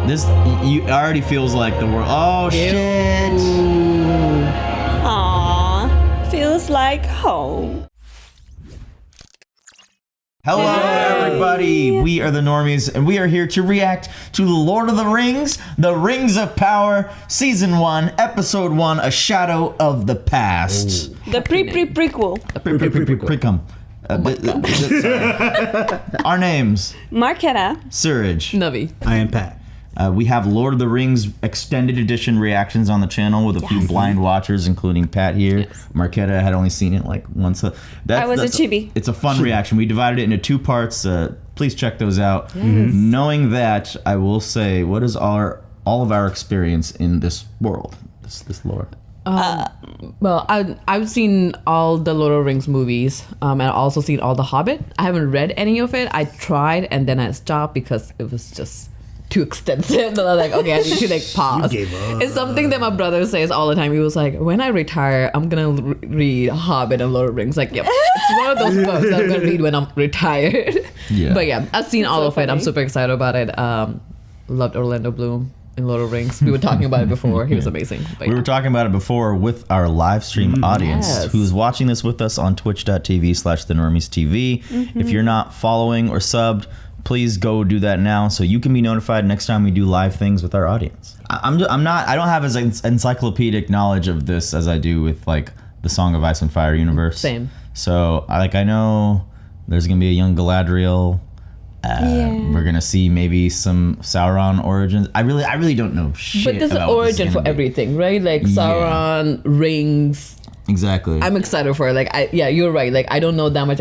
This already feels like the world. Oh shit! Aww, feels like home. Hello, everybody. We are the Normies, and we are here to react to The Lord of the Rings, The Rings of Power, Season 1, Episode 1, A Shadow of the Past. The prequel. Precum. Our names: Marketa. Suraj. Navi. I am Pat. We have Lord of the Rings extended edition reactions on the channel with a few blind watchers, including Pat here. Yes. Marketa had only seen it like once. I was a chibi. It's a fun reaction. We divided it into 2 parts. Please check those out. Yes. Knowing that, I will say, what is all of our experience in this world, this lore? Well, I've seen all the Lord of the Rings movies, and I've also seen all the Hobbit. I haven't read any of it. I tried, and then I stopped because it was just too extensive. And I was like, okay, I need to like pause. You gave up. It's something that my brother says all the time. He was like, when I retire, I'm gonna read Hobbit and Lord of the Rings. Like, yep, it's one of those books I'm gonna read when I'm retired. Yeah. But yeah, I've seen all of it. I'm super excited about it. Loved Orlando Bloom in Lord of the Rings. We were talking about it before. He was amazing. But we were talking about it before with our live stream audience who's watching this with us on twitch.tv/thenormiestv. If you're not following or subbed, please go do that now so you can be notified next time we do live things with our audience. I don't have as encyclopedic knowledge of this as I do with like the Song of Ice and Fire universe. Same. So I know there's gonna be a young Galadriel. We're gonna see maybe some Sauron origins. I really don't know shit. But there's an origin for everything, right? Like Sauron, rings. Exactly. I'm excited for it. Like you're right. Like I don't know that much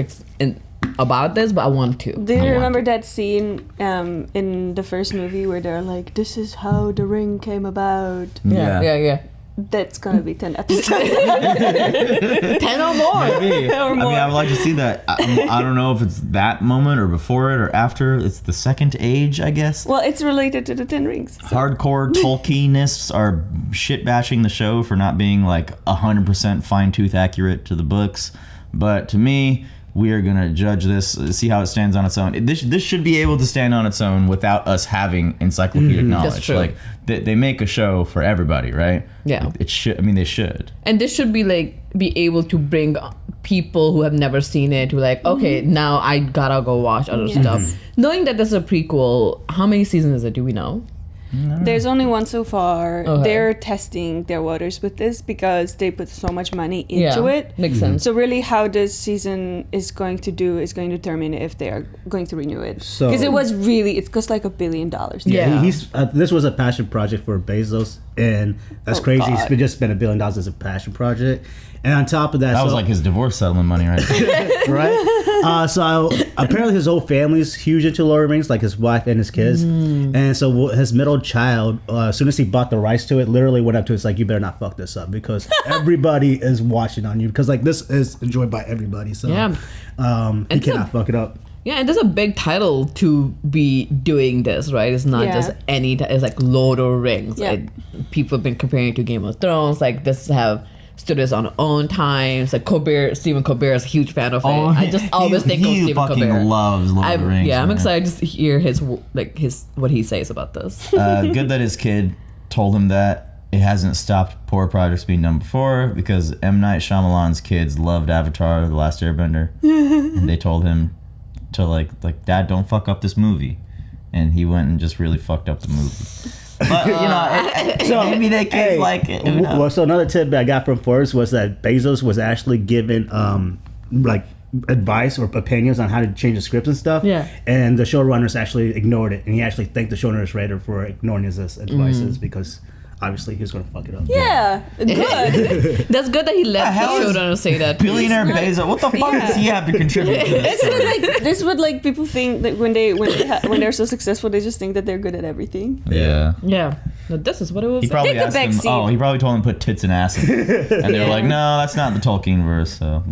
about this, but I want to. Do you remember that scene in the first movie where they're like, "This is how the ring came about"? Yeah. That's gonna be 10 episodes. 10 or more. Maybe. I mean, I would like to see that. I don't know if it's that moment or before it or after. It's the second age, I guess. Well, it's related to the 10 Rings. So. Hardcore Tolkienists are shit bashing the show for not being like 100% fine tooth accurate to the books, but to me, we are going to judge this, see how it stands on its own. This should be able to stand on its own without us having encyclopedic knowledge. That's true. Like they make a show for everybody, right? Yeah. It should. I mean, they should. And this should be like be able to bring people who have never seen it who like, okay, now I gotta go watch other stuff. Knowing that this is a prequel, how many seasons is it? Do we know? There's only one so far. Okay. They're testing their waters with this because they put so much money into it. Makes sense. So really how this season is going to determine if they are going to renew it. Because it cost like $1 billion. Yeah. This was a passion project for Bezos, and that's crazy. God. He just spent $1 billion as a passion project. And on top of that, That was like his divorce settlement money, right? right? So apparently his whole family's huge into Lord of the Rings, like his wife and his kids. And so his middle child, as soon as he bought the rights to it, literally went up to us like, you better not fuck this up because everybody is watching on you because like this is enjoyed by everybody. So he cannot fuck it up. Yeah, and there's a big title to be doing this, right? It's not just any. It's like Lord of the Rings. Yeah. People have been comparing it to Game of Thrones. Like this have stood this on own times. Like Stephen Colbert is a huge fan of it. I just always think of Stephen Colbert. He fucking loves Lord of the Rings. Yeah, I'm excited to hear his what he says about this. Good that his kid told him that. It hasn't stopped poor projects being done before because M. Night Shyamalan's kids loved Avatar: The Last Airbender, and they told him to like Dad, don't fuck up this movie, and he went and just really fucked up the movie. But so maybe they kids like it. Well, so another tip that I got from Forrest was that Bezos was actually given like advice or opinions on how to change the scripts and stuff. Yeah. And the showrunners actually ignored it, and he actually thanked the showrunners writer for ignoring his advices because obviously he was going to fuck it up. Yeah, good. That's good that he let the showrunner say that. Billionaire Bezos, what the fuck does he have to contribute to this? This would like people think that when they're so successful, they just think that they're good at everything. Yeah. Yeah. No, this is what it was. He probably asked him. Oh, he probably told him to put tits in acid, and they were like, "No, that's not the Tolkien verse." So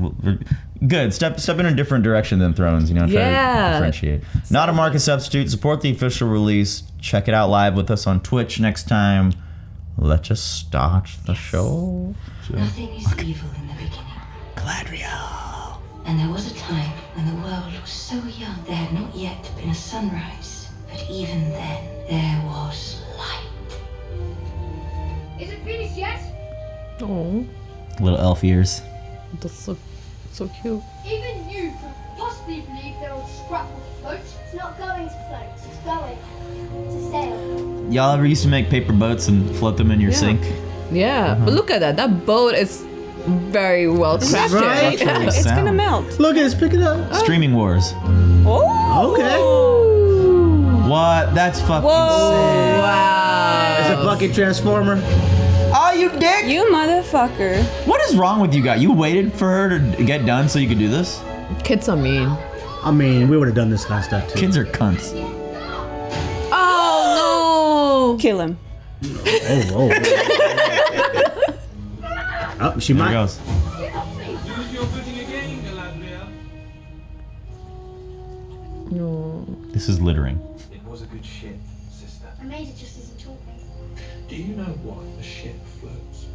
good. Step in a different direction than Thrones. Try to differentiate. Not a market substitute. Support the official release. Check it out live with us on Twitch next time. Let's just start the show. Nothing is evil in the beginning. Galadriel. And there was a time when the world was so young there had not yet been a sunrise. But even then, there was Oh, Little elf ears. that's so cute. Even you could possibly believe there was scrap of float. It's not going to float. It's going to sail. Y'all ever used to make paper boats and float them in your sink? Yeah, but look at that. That boat is very well crafted. Right? It's gonna melt. Look, it's picking up. Streaming Wars. Oh. Okay. What? That's fucking sick. Wow. It's a fucking transformer. Oh, you dick! You motherfucker. What is wrong with you guys? You waited for her to get done so you could do this? Kids are mean. I mean, we would have done this kind of stuff too. Kids are cunts. Oh Kill him. Oh. Oh, she There it might. goes. Lose your footing again, Galadriel. no. This is littering. It was a good ship, sister. I made it just as you taught me. Do you know why a ship floats?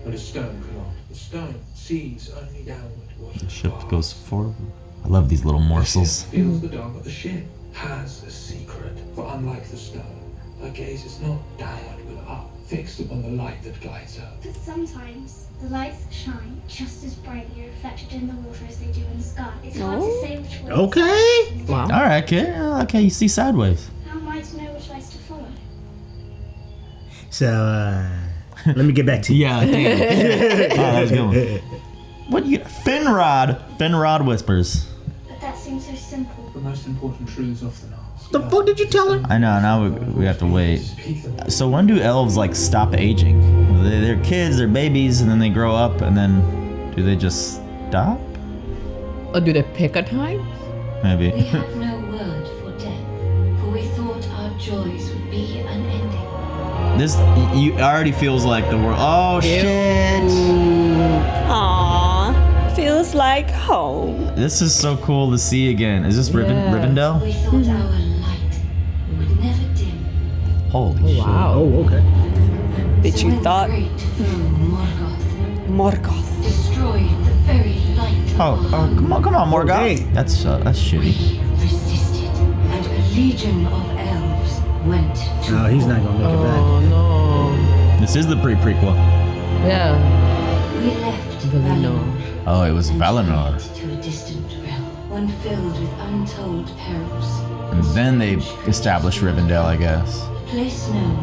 But a stone cannot. The stone sees only downward what The it ship paths. goes forward. I love these little The morsels. ship feels the dark, but the ship has a secret. For unlike the stone, her gaze is not downward but up, fixed upon the light that guides her. But sometimes the lights shine just as brightly reflected in the water as they do in the sky. It's hard to say which way. Okay. Wow. All right, kid. Okay, you see sideways. How am I to know which lights to follow? So, let me get back to you. Yeah, damn. Oh, that was a good one. What you? Finrod. Finrod whispers. But that seems so simple. The most important truths often asked. The fuck did you tell her? I know. Now we have to wait. Speak them. So when do elves like stop aging? They're kids, they're babies, and then they grow up, and then do they just stop? Or do they pick a time? Maybe. We had no word for death, for we thought our joys would be unending. This you already feels like the world. Oh shit! Aww. Feels like home. This is so cool to see again. Is this Yeah. Rivendell? We thought our light would never dim. Holy shit! Wow. Oh, okay. Bitch, So you when thought. the great foe Morgoth Morgoth. destroyed the very light Oh, of our come on, Morgoth. Hey. That's shitty. We resisted, and a legion of elves went to No, he's not gonna make it back. Oh no. This is the prequel. Yeah. We left Valinor. Oh, it was and Valinor. fled to a distant realm, one filled with untold perils. And then they established Rivendell, I guess. A place known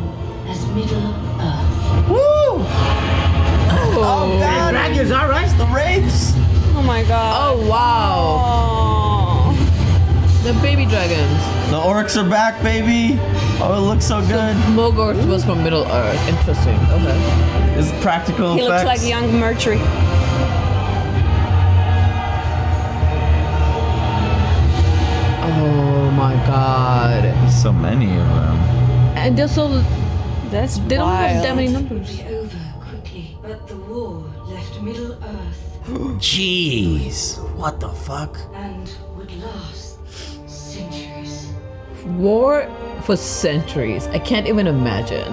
as Middle Earth. Woo! Oh, God! Dragons, all right. The rapes. Oh my god. oh wow. Oh. The baby dragons. The orcs are back, baby. Oh, it looks so good. Morgoth was from Middle Earth. Interesting. Okay. It's practical He looks effects. like young Mercury. Oh my god. There's so many of them. And they're so That's they don't have that many It numbers. would be over quickly, but the war left Middle Earth Jeez. What the fuck? and would last centuries. War for centuries. I can't even imagine.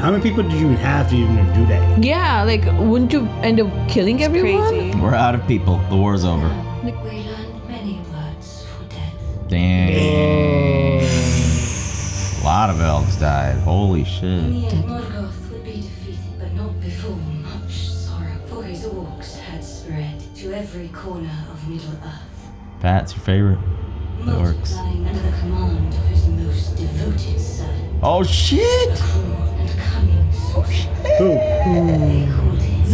How many people did you have to even do that? Yeah, like wouldn't you end up killing everyone? Crazy. We're out of people. The war's over. We learned many words for death. Dang. A lot of elves died. Holy In shit. the end, Morgoth would be defeated, but not before much sorrow, for his orcs had spread to every corner of Middle Earth, Pat's your favorite. The orcs. multiplying under the command of his most devoted servant, Oh a shit! cruel and cunning sorcerer. Who? They called him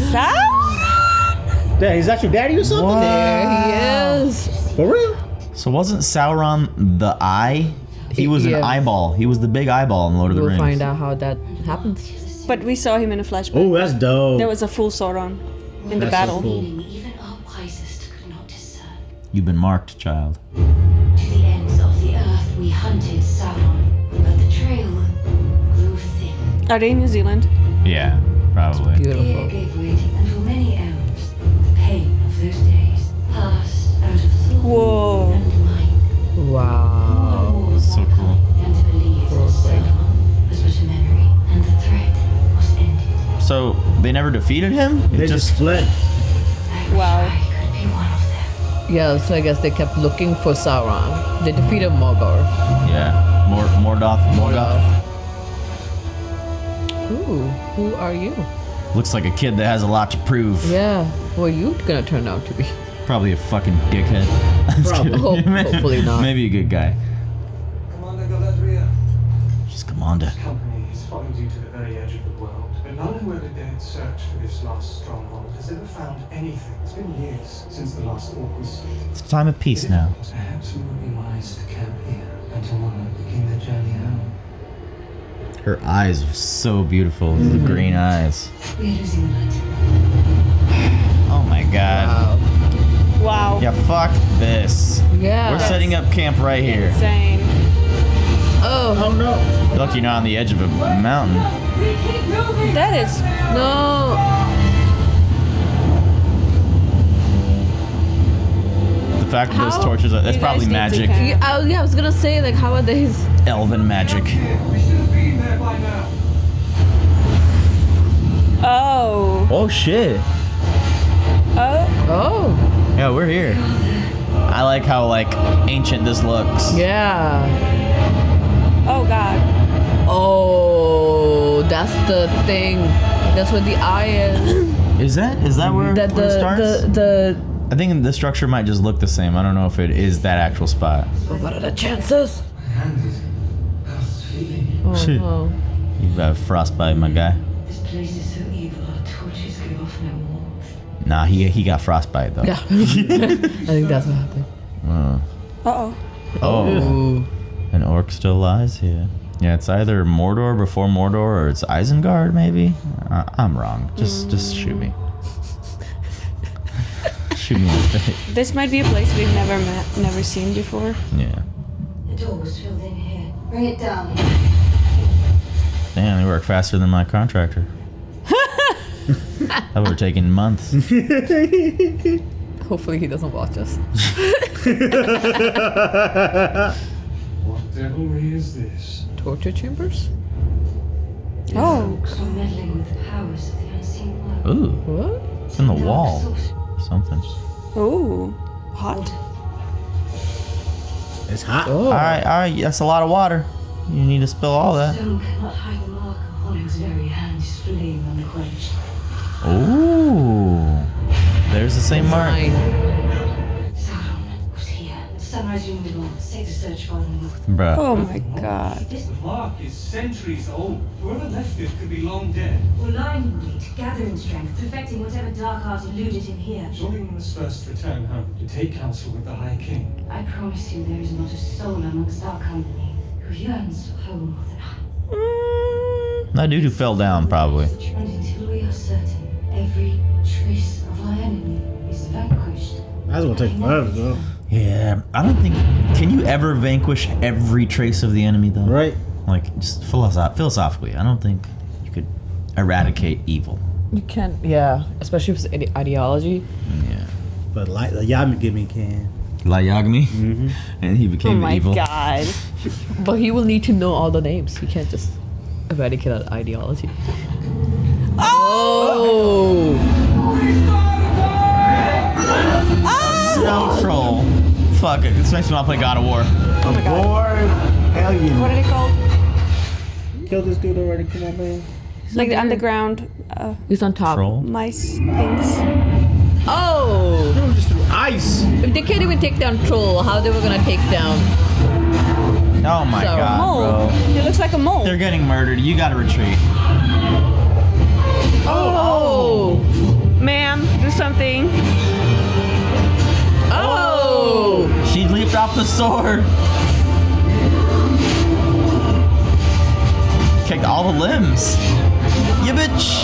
Yeah, is that your daddy or something? There he is. For real? So wasn't Sauron the eye? He was an Yeah. eyeball. He was the big eyeball in Lord of the We'll Rings. find out how that happens. But we saw him in a flashback. Oh, that's dope. There was a full Sauron in the That's so battle. cool. meaning even our wisest could not discern. You've been marked, child. To the ends of the earth we hunted Sauron, but the trail grew thin. Are they in New Zealand? Yeah, probably. Fear Beautiful. gave way, and for many elves, the pain of those days passed out of thought Whoa. and mind. Wow. So cool. And to believe that Sauron was but a memory, and the threat was ended. So they never defeated him? They just fled. I wish Wow. I could be one of them. Yeah, so I guess they kept looking for Sauron. They defeated Morgoth. Yeah. Morgoth. Ooh, who are you? Looks like a kid that has a lot to prove. Yeah. What are you gonna turn out to be? Probably a fucking dickhead. I'm just kidding. Hopefully not. Maybe a good guy. Commander Galadriel. Just Commander. This company has followed you to the very edge of the world, but none who ever dared search for this last stronghold has ever found anything. It's been years since the last orc was sighted. It's a time of peace now. Perhaps it would be wise to camp here and tomorrow begin the journey home. Her eyes are so beautiful. The green eyes. We're losing the light. Oh my god. Wow. Yeah, fuck this. Yeah. We're setting up camp right here. Insane. Oh no. Look, you're not on the edge of a mountain. That is. no. The fact that those How? torches are, that's You probably guys need to magic. camp. Yeah, I was gonna say like how are these? Elven magic. We should have been there by now. Oh. Oh shit. Oh. Oh. Yeah, we're here. I like how like ancient this looks. Yeah. Oh God. Oh, that's the thing. That's what the eye is. Is that where, That where it starts? the. I think the structure might just look the same. I don't know if it is that actual spot. What are the chances? My hand is past feeling. Oh Shit. no. You have frostbite, my guy. This place is so evil, our torches give off no warmth. Nah, he got frostbite though. Yeah. I think that's what happened. Uh-oh. Oh, Ooh. an orc still lies here. Yeah, it's either Mordor before Mordor or it's Isengard maybe. I'm wrong. Just shoot me. Shoot me in the face. This might be a place we've never seen before. Yeah. The door was filled in here. Bring it down. Damn, they work faster than my contractor. That would have taken months. Hopefully he doesn't watch us. What devilry is this? Torture chambers? Oh. We're meddling with the powers of the unseen world. Ooh, What? it's in the wall. Something. Ooh. Hot. It's hot. Oh. All right, that's a lot of water. You need to spill all that. Stone cannot hide the mark of Honig's very hand is flame unquenched. Ooh, there's the same mark. Fine. Sauron was here. Sunrise you move on. Take the search farther north. Bruh. Oh my God. This The mark is centuries old. Whoever left it could be long dead. will lie in wait, gathering strength, perfecting whatever dark art eluded him here. Surely we must first return home to take counsel with the High King. I promise you there is not a soul amongst our company who yearns for home more than I. That dude who fell down, probably. And until we are certain every trace of our enemy is vanquished. That's gonna take forever though. Yeah, I don't think. Can you ever vanquish every trace of the enemy, though? Right? Like, just philosophically, I don't think you could eradicate evil. You can't, yeah. Especially if it's ideology. Yeah. But like the Yamagami can. Layagmi, and he Oh became my evil. God. But he will need to know all the names. He can't just eradicate that ideology. Oh! Troll. Fuck it. This makes me want to play God of War. Bored alien. What are they called? Killed this dude already. Come on, man. Like the underground He's on top. Troll. mice things. Oh! Dude, just threw ice. If they can't even take down Troll, how they were gonna take down? Oh my So, god, Mole. bro. It looks like a mole. They're getting murdered. You gotta retreat. Oh! Ma'am, do something. Oh! She leaped off the sword. Kicked all the limbs. Yeah, bitch.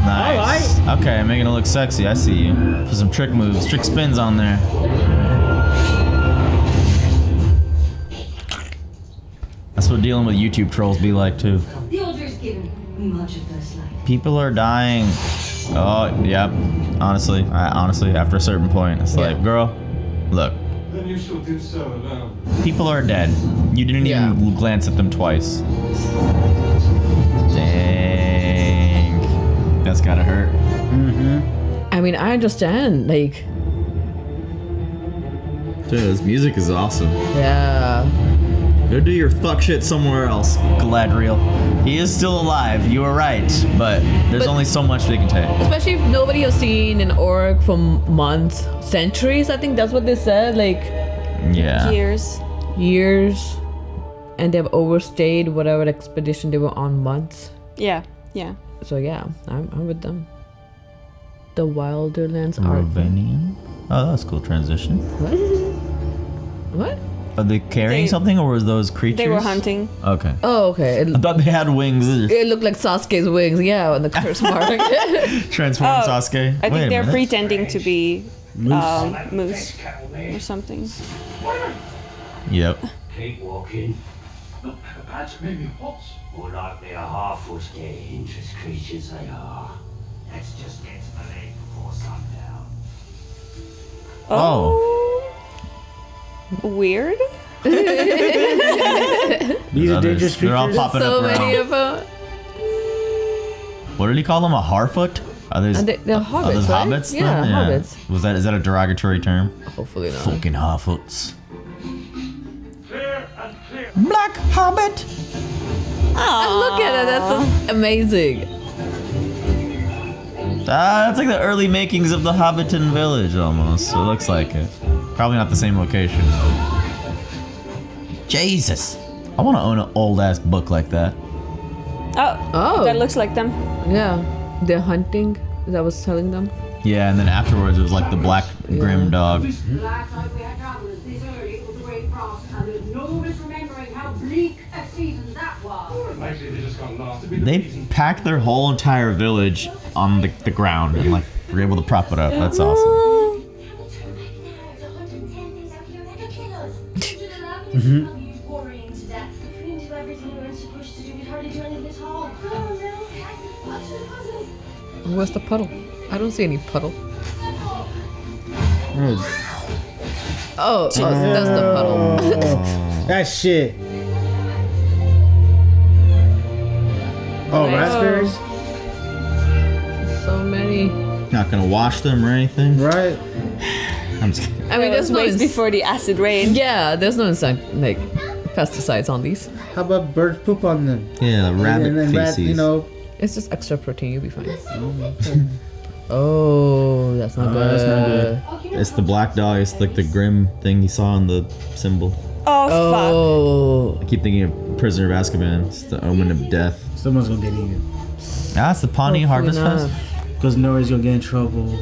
Nice. Okay, making it look sexy. I see you. Put some trick moves, trick spins on there. That's what dealing with YouTube trolls be like too. The order is given. We march at first light. People are dying. Oh, yep. Honestly, after a certain point, it's like, girl, look, Then you shall do so alone. people are dead. You didn't even glance at them twice. Dang. That's gotta hurt. I mean, I understand. Like, Dude, this music is awesome. yeah. Go do your fuck shit somewhere else, Galadriel. He is still alive. You were right, but there's only so much they can take. Especially if nobody has seen an orc for months, centuries. I think that's what they said. Like Years. And they've overstayed whatever expedition they were on months. Yeah. So yeah, I'm with them. The Wilderlands are. Ravenian? Oh, that's a cool transition. What? Are they carrying something, or was those creatures? They were hunting. Okay. Oh, okay. I thought they had wings. It looked like Sasuke's wings, yeah, on the curse mark. Transform Sasuke. I think Wait a they're minute. pretending to be moose or something. Yep. Keep walking. Look, that's maybe horse. More likely a Harfoot, dangerous creatures they are. Let's just get to the lake before sundown. Oh. Weird. These are dangerous They're all creatures. popping So up many around. of them. What did he call them? A Harfoot? Are those, And they're hobbits, are those right? hobbits? Yeah, then? hobbits. Is that a derogatory term? Hopefully not. Fucking Harfoots. Clear and clear. Black Hobbit. Look at it, that's so amazing. That's like the early makings of the Hobbiton village almost. It looks like it. Probably not the same location. Jesus. I want to own an old ass book like that. Oh. That looks like them. Yeah, they're hunting. That was telling them. Yeah, and then afterwards it was like the black grim dog. The last time we had travelers this early was the Great Frost, and there's no misremembering how bleak a season that was. Likely they just got lost. To be the They reason. packed their whole entire village on the ground and like were able to prop it up. That's awesome. Worrying to death. We didn't do everything we were supposed to do. We'd hardly do any of this all. Where's the puddle? I don't see any puddle. Oh, that's the puddle. That shit. Oh, raspberries? So many. Not gonna wash them or anything. Right. I'm just kidding. I mean, there's no ways before the acid rain. Yeah, there's no like pesticides on these. How about bird poop on them? Yeah, rabbit and then feces. you know. It's just extra protein. You'll be fine. Oh, that's not good. That's not good. It's the black dog. It's like the grim thing you saw on the symbol. Oh, I keep thinking of Prisoner of Azkaban. It's the omen of death. Someone's gonna get eaten. Ah, it's the Pawnee Harvest not. Fest. Because Norie's gonna get in trouble.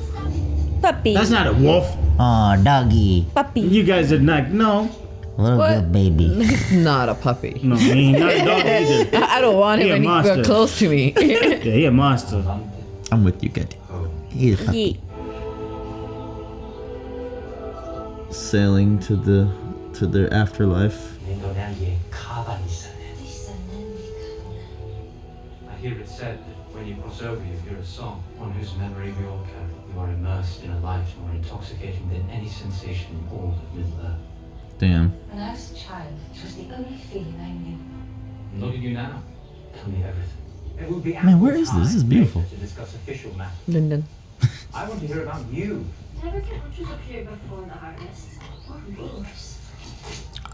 fuck. Puppy. That's not a wolf. Aw, doggy. Puppy. You guys are not. No. Little What? good baby. He's not a puppy. No, he ain't not a dog either. I don't want him He a anywhere monster. close to me. Yeah, he a monster. I'm with you, good. He's a puppy. Yeah. Sailing to the afterlife. I hear it said that when you cross over, you hear a song, one whose memory we all carry. You are immersed in a light more intoxicating than any sensation in all of Middle-earth. Damn. When I was a child, it was the only feeling I knew. Look at you now. Tell me everything. It would be Man, where is this? This is beautiful. to discuss official matters. Lindon. I want to hear about you. Never get hunters up here before the harvest. Or wolves. I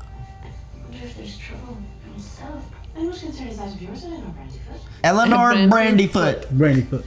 wonder if there's trouble down south. And whose concern is that of yours and I know Brandyfoot? Eleanor Brandyfoot. Brandyfoot.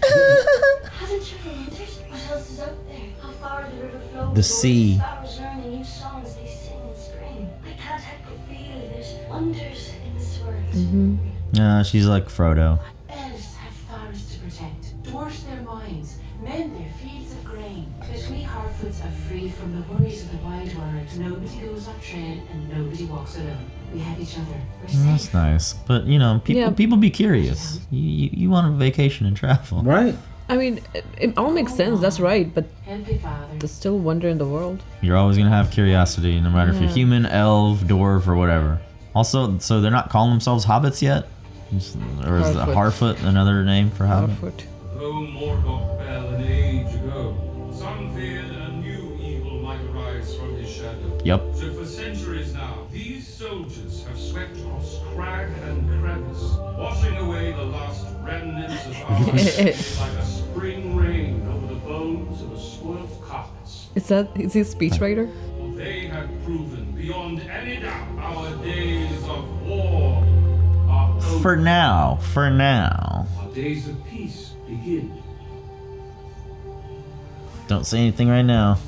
Haven't you for winters? What else is out there? How far the river flows? The sea. Flowers learn the new songs they sing in spring. I can't help but feel there's wonders in this world. She's like Frodo. Elves have forests to protect, dwarfs their mines, men their fields of grain. But we Harfoots are free from the worries of the wild world. Nobody goes on trail and nobody walks alone. We have each other. We're safe. That's nice, but you know, people be curious. You want a vacation and travel. Right. I mean, it all makes sense. That's right, but Help your father. there's still wonder in the world. You're always gonna have curiosity, no matter if you're human, elf, dwarf, or whatever. Also, so they're not calling themselves hobbits yet, or is Harfoot. Harfoot another name for hobbit? Harfoot. Though Mordor fell an age ago, some feared a new evil might arise from his shadow. Yep. So for centuries now, these soldiers have swept across crag and crevice, washing away the last remnants of our race like a spring rain over the bones of a spoiled carcass. Is he a speechwriter? For they have proven beyond any doubt our days of For now. our days of peace begin. Don't say anything right now.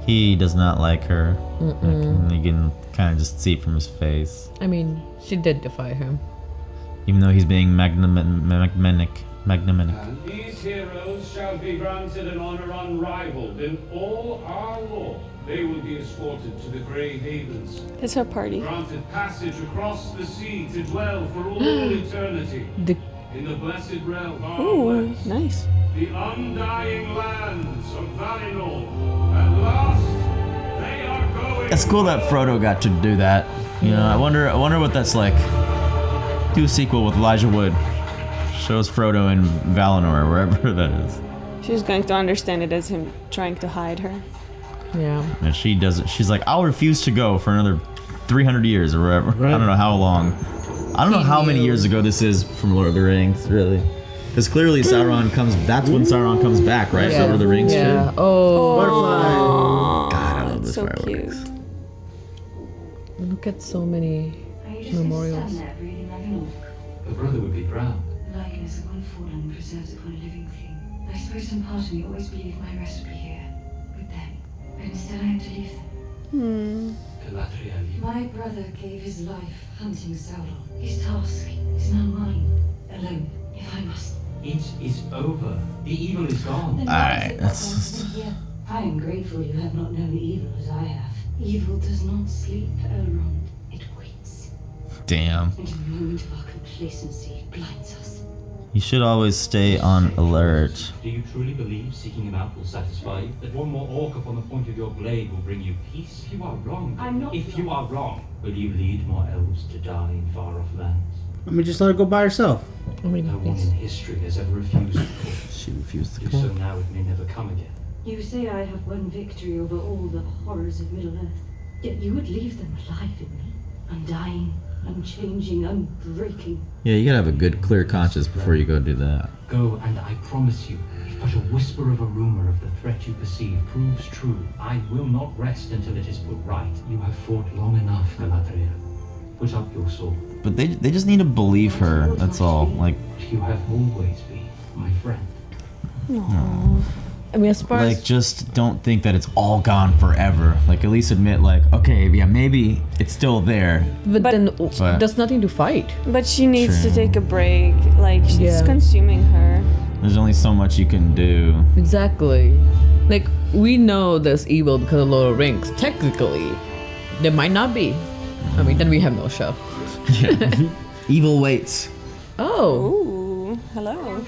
He does not like her. Like, you can kind of just see it from his face. I mean, she did defy him. Even though he's being magnanimous. And these heroes shall be granted an honor unrivaled in all our law. They will be escorted to the Grey Havens. It's her party. Granted passage across the sea to dwell for all eternity. In the blessed realm of Ooh, West, nice. the undying lands of Valinor. At last, they are going. It's cool that Frodo got to do that. You know, I wonder what that's like. Do a sequel with Elijah Wood. Shows Frodo in Valinor, wherever that is. She's going to understand it as him trying to hide her. Yeah. And she doesn't. She's like, I'll refuse to go for another 300 years or whatever. Right. I don't know how long. I don't know how many years ago this is from Lord of the Rings, really. Because clearly Sauron comes. That's when Sauron comes back, right? Yeah. Lord of the Rings. Yeah. Shit. Oh. Butterfly. God, I love this So fireworks. cute. Look at so many Are you just memorials. going to stand there breathing like an orc? Her brother would be proud. The likeness of one fallen preserved upon a living thing. I suppose some part of me always believed my rest would be here, with them. But instead I had to leave them. Galadriel, My brother gave his life hunting Sauron. His task is now mine, alone, if I must. it is over. The evil is gone. Then Alright, why is it that's not just- constant here? I am grateful you have not known evil as I have. Evil does not sleep, Elrond. It waits. Damn. And in a moment of our complacency, it blinds us. You should always stay on alert. Do you truly believe seeking him out will satisfy you? That one more orc upon the point of your blade will bring you peace? If you are wrong. I'm not If wrong. you are wrong, will you lead more elves to die in far-off lands? I mean, just let her go by herself. I mean, No one in history has ever refused to call. She refused to Do so now, it may never come again. You say I have won victory over all the horrors of Middle-earth, yet you would leave them alive in me, undying, unchanging, unbreaking. Yeah, you gotta have a good, clear conscience before you go do that. Go, and I promise you, if but a whisper of a rumor of the threat you perceive proves true, I will not rest until it is put right. You have fought long enough, Galadriel. Put up your sword. But they just need to believe her. That's all. Like, You have always been my friend. I mean, as far like as just don't think that it's all gone forever. Like, at least admit, like, okay, yeah, maybe it's still there. but then But- there's nothing to fight. But she needs True. to take a break. Like, it's Yeah. consuming her. There's only so much you can do. Exactly. Like, we know there's evil because of Lord of the Rings. Technically, there might not be. I mean, then we have no show. Evil waits. Oh. Ooh, hello.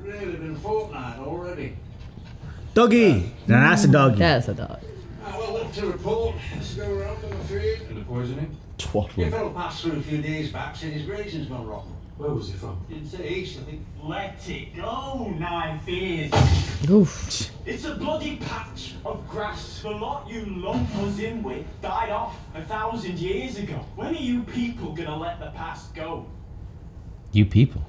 Really been a fortnight already. Doggy. Now that's a doggy. That's a dog. Well, look to report. Let's go around, I'm afraid. And the poisoning? Your fellow passed through a few days back, said his grazing's gone rotten. Where was he from? Didn't say east, I think. Let it go, 9 beers. Oof. It's a bloody patch of grass. The lot you lump us in with died off 1,000 years ago. When are you people gonna let the past go? You people.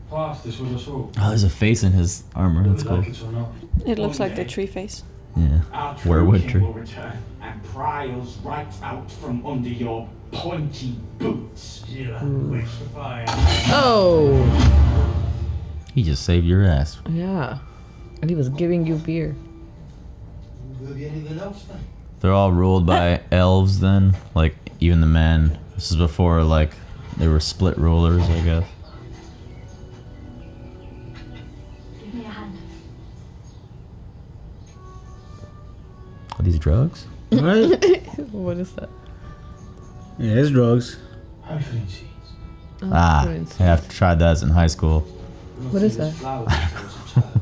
Past is with us all. Oh, there's a face in his armor. That's Whether we cool. like it or not. It looks One like the day. tree face. Yeah. Our true Werewood king tree. will return and pry us right out from under your pointy boots. You'll have to wait for fire. Oh. He just saved your ass. Yeah. And he was giving you beer. Will be anything else then? They're all ruled by elves then? Like, even the men. This is before, like, they were split rulers, I guess. Give me a hand. Are these drugs? Right? What is that? Yeah, it's drugs. Hyphen seeds. Ah, prince. I have tried that in high school. What is that? Flowers towards a child.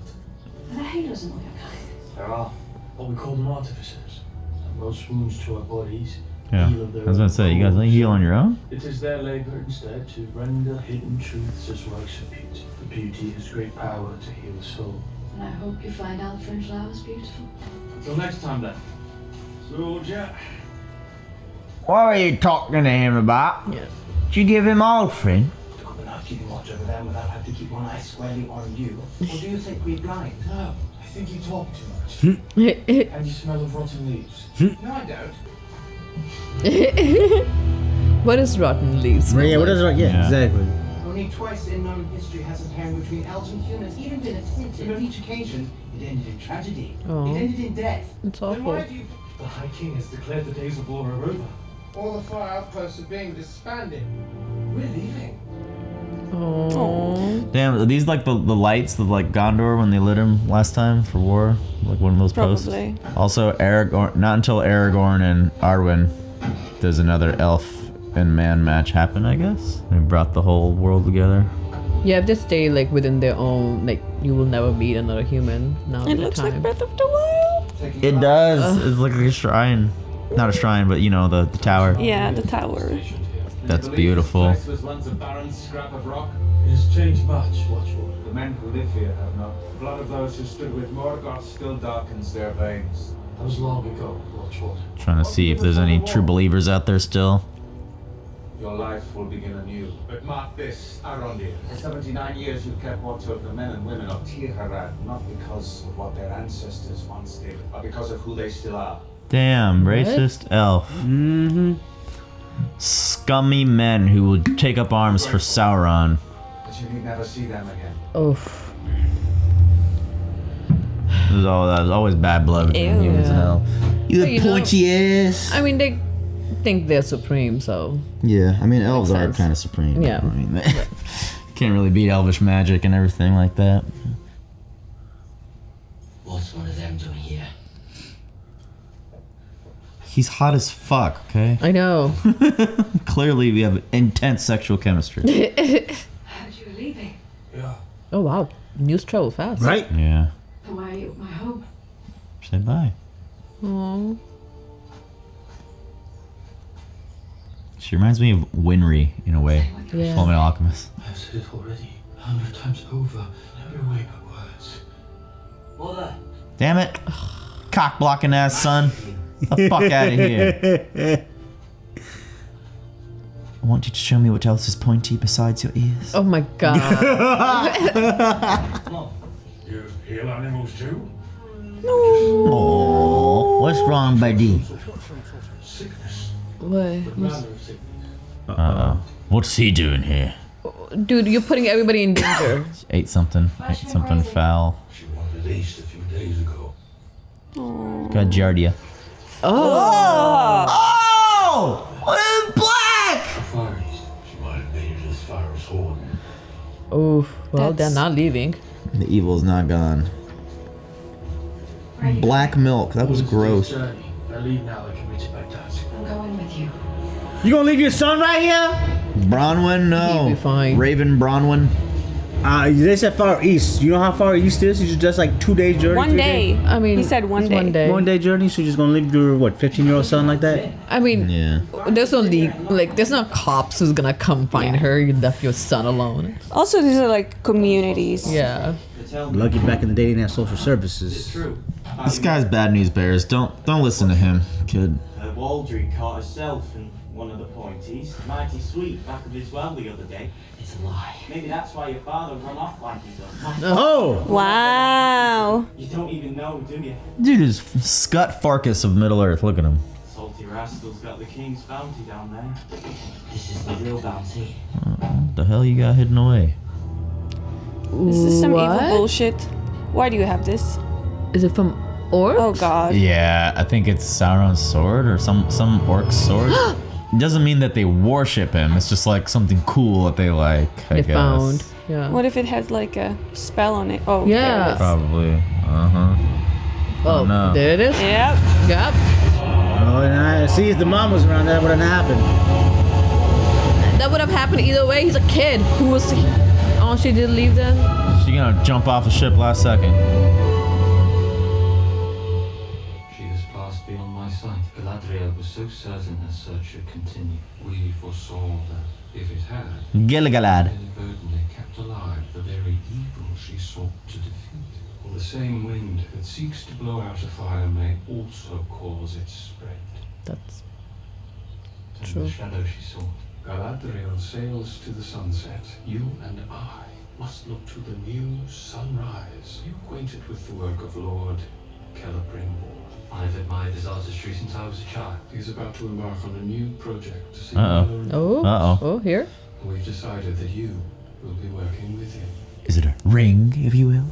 Are there halos in all your kind? There are, but we call them artificers. And most wounds to our bodies Yeah. heal of their I was gonna own say, you guys cause. like heal on your own? It is their labor instead to render hidden truths as works of beauty. For beauty has great power to heal the soul. And I hope you find Alfred flowers beautiful. Until next time then. Soldier. What are you talking to him about? Yeah. Did you give him Alfred? We're not keeping watch over them without having to keep one eye squarely on you. Or do you think we're blind? No, I think you talk too much. And you smell of rotten leaves. No, I don't. What is rotten leaves? Yeah, what is rotten? Yeah, exactly. Only twice in known history has a pairing between elves and humans even been attempted. But on each occasion, it ended in tragedy. Oh. It ended in death. It's Then why awful. do you... The High King has declared the days of war are over. All the fire outposts are being disbanded. We're leaving. Oh. Damn, are these like the lights of like Gondor when they lit him last time for war? Like one of those Probably. posts? Also, Aragorn, not until Aragorn and Arwen does another elf and man match happen, I guess. They brought the whole world together. Yeah, if they stay like within their own, like you will never meet another human. Now It looks like Breath of the Wild. It does. It's like a shrine. Not a shrine, but you know, the tower. Yeah, the tower. That's beautiful. This was once a barren scrap of rock. It has changed much, Watchful. The men who live here have not. The blood of those who stood with Morgoth still darkens their veins. That was long ago, Watchful. Trying to see if there's any true believers out there still. Your life will begin anew. But mark this, Arondir. For 79 years you've kept watch over the men and women of Tirharad, not because of what their ancestors once did, but because of who they still are. Damn, racist elf. Mm-hmm. Scummy men who will take up arms for Sauron. But you need never see them again. Oof. There's always bad blood between humans and elf. You But you know- pointy ass. I mean, they think they're supreme, so Yeah, I mean elves Makes are sense. kind of supreme. Yeah. I mean, they can't really beat elvish magic and everything like that. What's one of them doing here? He's hot as fuck, okay? I know. Clearly we have intense sexual chemistry. Heard you were leaving. Yeah. Oh wow, news travel fast. Right? Yeah. Then why are you at my home? Say bye. Aww. She reminds me of Winry in a way. Yeah. Fullmetal Alchemist. I've said it already, 100 times over, in every way but words. Mother, Damn it. Cock blocking ass son. The fuck out of here. I want you to show me what else is pointy besides your ears. Oh my god. You have pale animals too? Oh, what's wrong, buddy? Sickness. What? Manner of sickness. What's he doing here? Dude, you're putting everybody in danger. Ate something foul. She was released a few days ago. Got Giardia. Oh. Oh! Black! Far east. She might have made it as far as Horn. Oh, well, That's- they're not leaving. The evil's not gone. Black milk. That was gross. I leave now. I can reach it by dusk. I'm going with you. You gonna leave your son right here? Bronwyn, no. He'll be fine. Raven Bronwyn. They said far east. You know how far east is? It's just like 2 days journey. 1 3 day. days? I mean, He said one it's day. 1 day. 1 day journey. So you're just gonna leave your 15-year-old son like that? I mean, Yeah. there's no there's no cops who's gonna come find her. You left your son alone. Also, these are like communities. Yeah. Lucky back in the day they didn't have social services. True. This guy's bad news bears. Don't listen to him, kid. Waldry caught herself and one of the pointies. Mighty sweet back of his well the other day. it's a lie. Maybe that's why your father run off like he does. Oh! Wow. You don't even know, do you? Dude is Scott Farkas of Middle Earth. Look at him. Salty rascal's got the king's bounty down there. This is the real bounty. What the hell you got hidden away? This is some What? evil bullshit. Why do you have this? Is it from orcs? Oh god. Yeah, I think it's Sauron's sword or some orc's sword. It doesn't mean that they worship him. It's just like something cool that they like. I They guess. found. Yeah. What if it has like a spell on it? Oh, Yeah. there it is. Probably. Uh-huh. Oh, no. there it is. Yep. Yep. Oh, and I see if the mom was around, that wouldn't happen. That would have happened either way. He's a kid. Who was? Oh, she did leave then. She gonna jump off the ship last second. She has passed beyond my sight. Galadriel was so certain her search should continue. We foresaw that if it had, Gilgalad. inadvertently kept alive the very evil she sought to defeat. For the same wind that seeks to blow out a fire may also cause its spread. That's And True. the shadow she sought. Galadriel sails to the sunset. You and I must look to the new sunrise. Are you acquainted with the work of Lord Celebrimborn? I've admired his artistry since I was a child. He's about to embark on a new project to see Here. We've decided that you will be working with him. Is it a ring, if you will?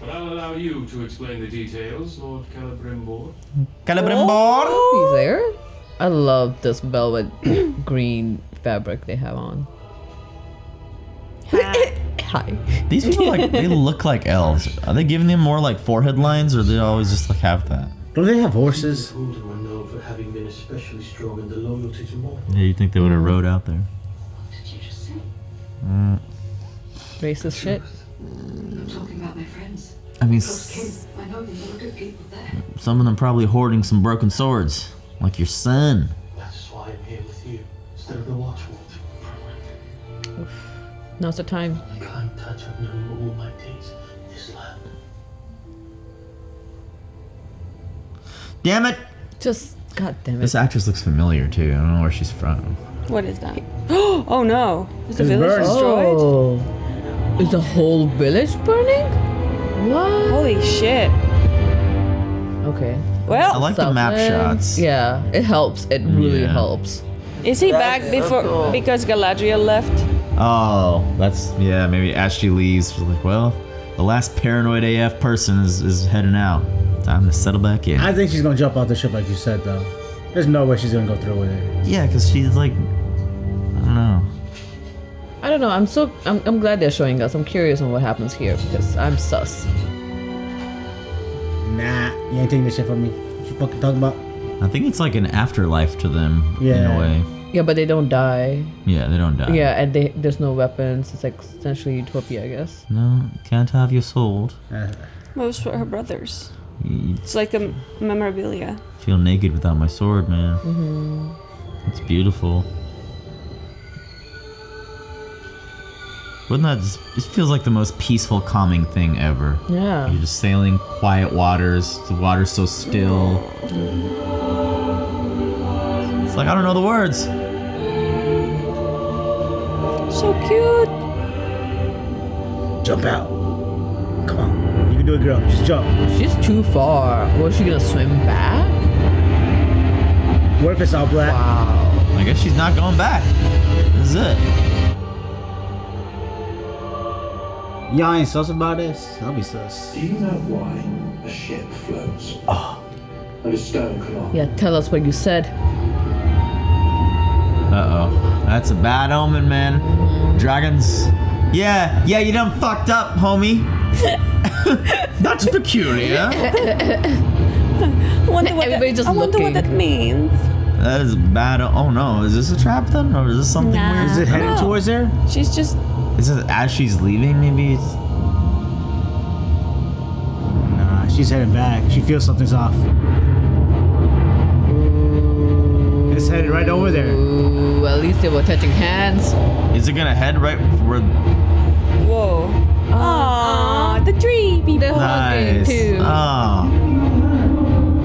But I'll allow you to explain the details, Lord Celebrimbor. Celebrimbor? He's there. I love this velvet green fabric they have on. Hi. These people they look like elves. Are they giving them more like forehead lines, or do they always just like have that? Don't they have horses? Old are known for having been especially strong in the loyalty to mortals. Yeah, you think they would have rode out there? What did you just say? Racist shit. I'm talking about my friends. I mean, Those kids. I know there were good people there. some of them probably hoarding some broken swords, like your son. That's why I'm here with you, instead of the Watchword. Now's the time. The kind touch I've known all my days in this land. Damn it! Just, god damn it. This actress looks familiar too. I don't know where she's from. What is that? Oh no! Is the It's village burned. destroyed? Oh. Is the whole village burning? What? Holy shit! Okay. I Well, like the map Southlands. shots. Yeah, it helps. It really Yeah. helps. is he back before because Galadriel left? Oh, that's maybe as she leaves, she's like, well, the last paranoid AF person is heading out. Time to settle back in. I think she's gonna jump off the ship like you said, though. There's no way she's gonna go through with it. Yeah, because she's like, I don't know. I don't know. I'm glad they're showing us. I'm curious on what happens here because I'm sus. Nah, you ain't taking this shit from me. What you fucking talking about? I think it's like an afterlife to them in Yeah. a way. Yeah, but they don't die. Yeah, they don't die. Yeah, and there's no weapons. It's like essentially utopia, I guess. No, can't have your sword. Most for her brothers. You It's like a memorabilia. feel naked without my sword, man. Mm-hmm. It's beautiful. Wouldn't that just, it feels like the most peaceful, calming thing ever. Yeah. You're just sailing quiet waters. The water's so still. It's like, I don't know the words. So cute. Jump out. Come on. You can do it, girl. Just jump. She's too far. Was she gonna swim back? What if it's all black? Wow. I guess she's not going back. This is it. Y'all ain't sus about this? I'll be sus. Do you know why a ship floats? And a stone cannot? Yeah, tell us what you said. Uh-oh. That's a bad omen, man. Dragons. Yeah, you done fucked up, homie. That's peculiar. I wonder what that means. That is bad. Oh no, is this a trap then? Or is this something weird? Is it headed towards there? She's just... Is it as she's leaving, maybe? Nah, she's heading back. She feels something's off. It's headed right over there. Ooh, at least they were touching hands. Is it gonna head right where... Whoa. Aww, the tree people. They're hugging Nice. too. Oh.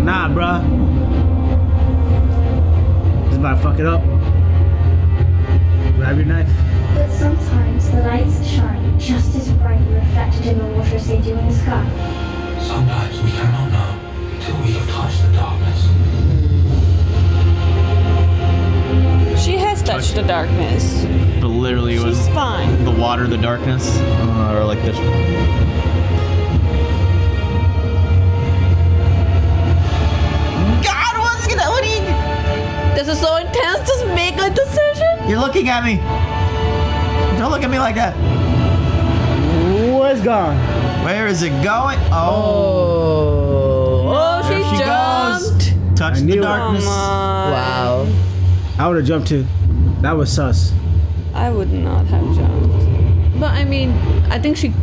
Nah, bruh. This is about to fuck it up. Grab your knife. But sometimes the lights shine just as brightly reflected in the water as they do in the sky. Sometimes we cannot know until we have touched the darkness. She has touched the darkness. But literally it was She's fine. the water, the darkness, or like this. God, what are you... This is so intense. Just make a decision. You're looking at me. Don't look at me like that. Where's gone? Where is it going? Oh, There she jumped. goes. Touch I the knew it. darkness. Wow. I would have jumped too. That was sus. I would not have jumped. But I mean, I think she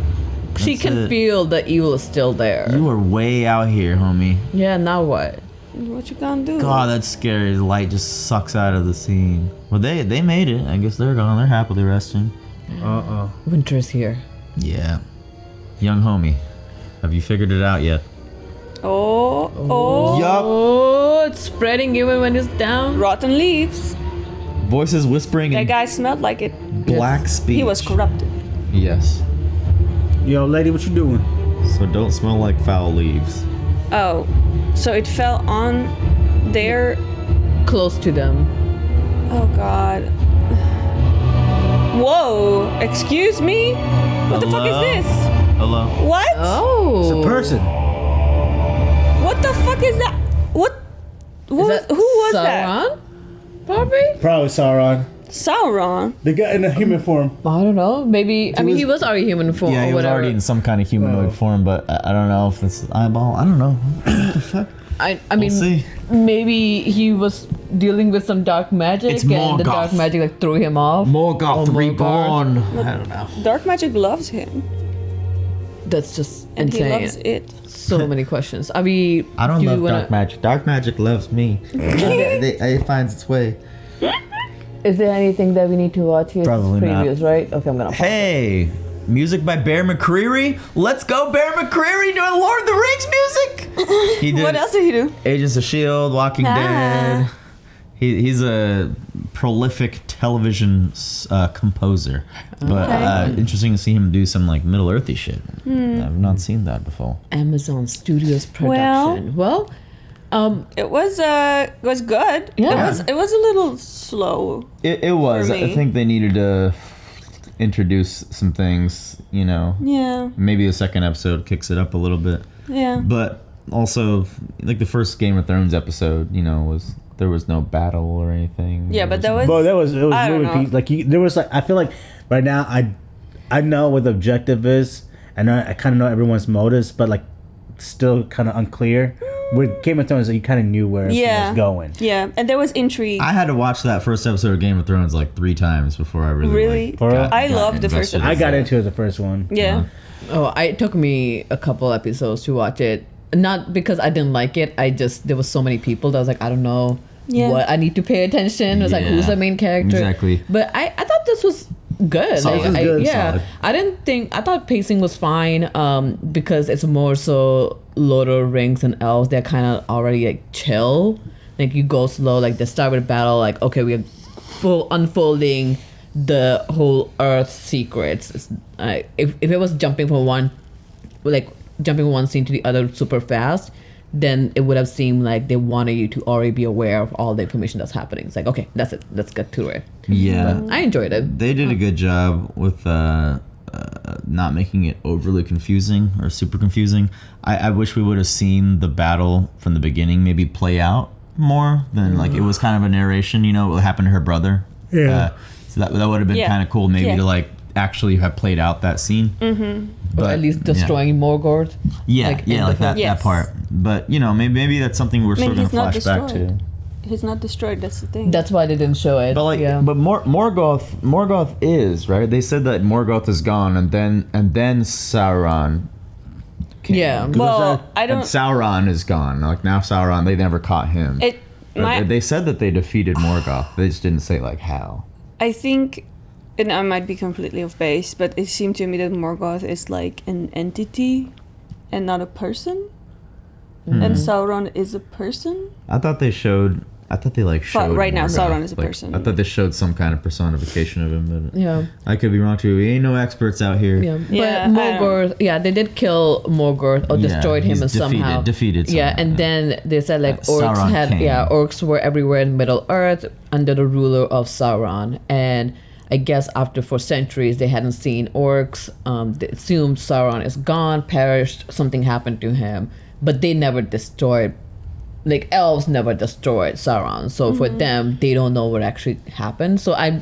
That's can it. feel the evil is still there. You are way out here, homie. Yeah, now what? What you gonna do? God, that's scary. The light just sucks out of the scene. Well, they made it. I guess they're gone. They're happily resting. Uh-oh. Winter's here. Yeah. Young homie, have you figured it out yet? Oh. Oh, it's spreading even when it's down. Rotten leaves. Voices whispering That in guy smelled like it. black speech. He was corrupted. Yes. Yo, lady, what you doing? So don't smell like foul leaves. Oh, so it fell on their... Close to them. Oh, God. Whoa, excuse me? What the fuck is this? Hello? What? Oh. It's a person. What the fuck is that? What? Who was that? Sauron? Probably Sauron. Sauron? The guy in the human form. I don't know. Maybe. He was already human form. Yeah, he or was whatever. already in some kind of humanoid form, but I don't know if it's eyeball. I don't know. What the fuck? I mean, see. maybe he was dealing with some dark magic, It's and the Morgoth. dark magic like threw him off. Morgoth reborn. I don't know. Dark magic loves him. That's just And insane. he loves it. So many questions. I mean, I don't love dark magic. Dark magic loves me. It finds its way. Is there anything that we need to watch here? Probably not. Previews, right? Okay, I'm gonna. Hey, music by Bear McCreary. Let's go, Bear McCreary doing Lord of the Rings music. He did What else did he do? Agents of S.H.I.E.L.D., Walking Dead. He's a prolific television composer. But interesting to see him do some like Middle Earthy shit. I've not seen that before. Amazon Studios production. Well, it was good. Yeah. It was a little slow. It was. For I me. think they needed to introduce some things, you know. Yeah. Maybe the second episode kicks it up a little bit. Yeah. But also, like the first Game of Thrones episode, you know, there was no battle or anything. Yeah, but that was. But it was I don't moving know. piece. Like there was like I feel like right now I know what the objective is, and I kind of know everyone's motives, but like still kind of unclear. With Game of Thrones, you kind of knew where everything was going. Yeah, and there was intrigue. I had to watch that first episode of Game of Thrones like 3 times before I really. Like, I loved the first episode. I got into it the first one. Yeah. it took me a couple episodes to watch it. Not because I didn't like it. There was so many people that I was like, I don't know what I need to pay attention. It was like, who's the main character? Exactly. But I thought this was good. Solid. Like, It was good, solid. I thought pacing was fine because it's more so Lord of the Rings and elves. They're kind of already like chill. Like you go slow. Like they start with battle. Like okay, we're full unfolding the whole Earth secrets. If it was jumping from one scene to the other super fast, then it would have seemed like they wanted you to already be aware of all the information that's happening. It's like, okay, that's it. Let's get to it. Yeah. But I enjoyed it. They did a good job with not making it overly confusing or super confusing. I wish we would have seen the battle from the beginning maybe play out more than like it was kind of a narration, you know, what happened to her brother. Yeah. So that would have been kind of cool maybe to like actually have played out that scene. Or at least destroying Morgoth. Like that part. But you know, maybe that's something we're still gonna flash back to. He's not destroyed. That's the thing. That's why they didn't show it. But like, but Morgoth is right. They said that Morgoth is gone, and then Sauron. Came. Well, I don't. And Sauron is gone. Like now, Sauron. They never caught him. They said that they defeated Morgoth. They just didn't say like how. I think, and I might be completely off base, but it seemed to me that Morgoth is like an entity, and not a person. And Sauron is a person. I thought they showed. Right now, Morgoth. Sauron is a Like, person. I thought they showed some kind of personification of him, but Yeah. I could be wrong too. We ain't no experts out here. Yeah, but Morgoth, they did kill Morgoth or destroyed him he's somehow. Defeated. Yeah, somehow, and then they said like Sauron orcs came. orcs were everywhere in Middle Earth under the ruler of Sauron, and I guess for centuries they hadn't seen orcs. They assumed Sauron is gone, perished, something happened to him, but they never destroyed. Like elves never destroyed Sauron, so for them they don't know what actually happened. So I'm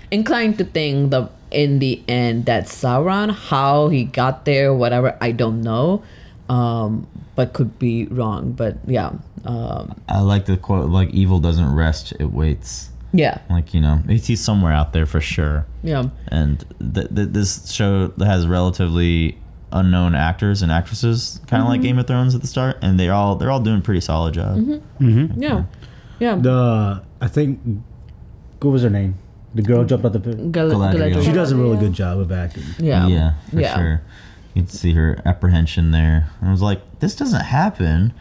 inclined to think that in the end that Sauron, how he got there, whatever, I don't know, but could be wrong. But yeah, I like the quote, like evil doesn't rest, it waits. Yeah, like, you know, he's somewhere out there for sure. Yeah, and this show has relatively unknown actors and actresses, kind of like Game of Thrones at the start, and they're all doing a pretty solid job. Yeah. I think what was her name? The girl jumped out the pit. Galadriel. She does a really good job of acting. Yeah, for sure. You can see her apprehension there. And I was like, this doesn't happen.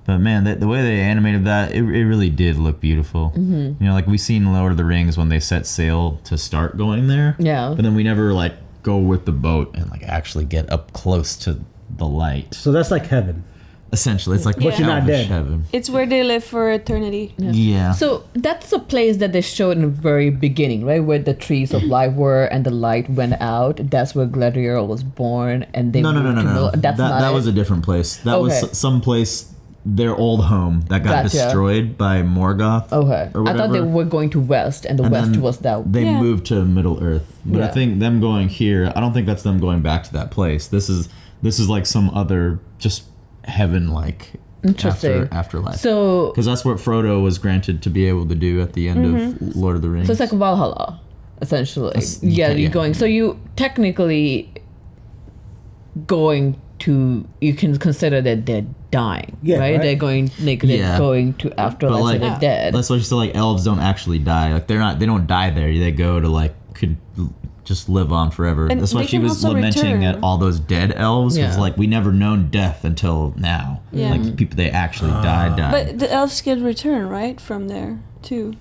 But man, the way they animated that, it really did look beautiful. You know, like we seen Lord of the Rings when they set sail to start going there. Yeah. But then we never like go with the boat and like actually get up close to the light. So that's like heaven. Essentially, it's like But you're not dead. heaven. It's where they live for eternity. Yeah. So that's a place that they showed in the very beginning, right? Where the trees of life were and the light went out. That's where Galadriel was born, and they No. That's not that it? was a different place. That Okay. was some place, their old home that got Gotcha. destroyed by Morgoth. Okay. Or I thought they whatever. were going to west, and the And west then was that. They moved to Middle Earth, but I Yeah. think them going here. I don't think that's them going back to that place. This is like some other just heaven like. Interesting. Afterlife. So, because that's what Frodo was granted to be able to do at the end of Lord of the Rings. so it's like Valhalla, essentially. yeah, You're going. So you technically going to. You can consider that they're dying, right? They're going. They're going to afterlife. But, like, so they're dead. That's what you said. Like elves don't actually die. Like they're not. They don't die there. They go to like could just live on forever. And that's why they she can was also lamenting return. at all those dead elves. Yeah. Was like we never known death until now. Yeah. Like people they actually died. But the elves can return, right, from there too.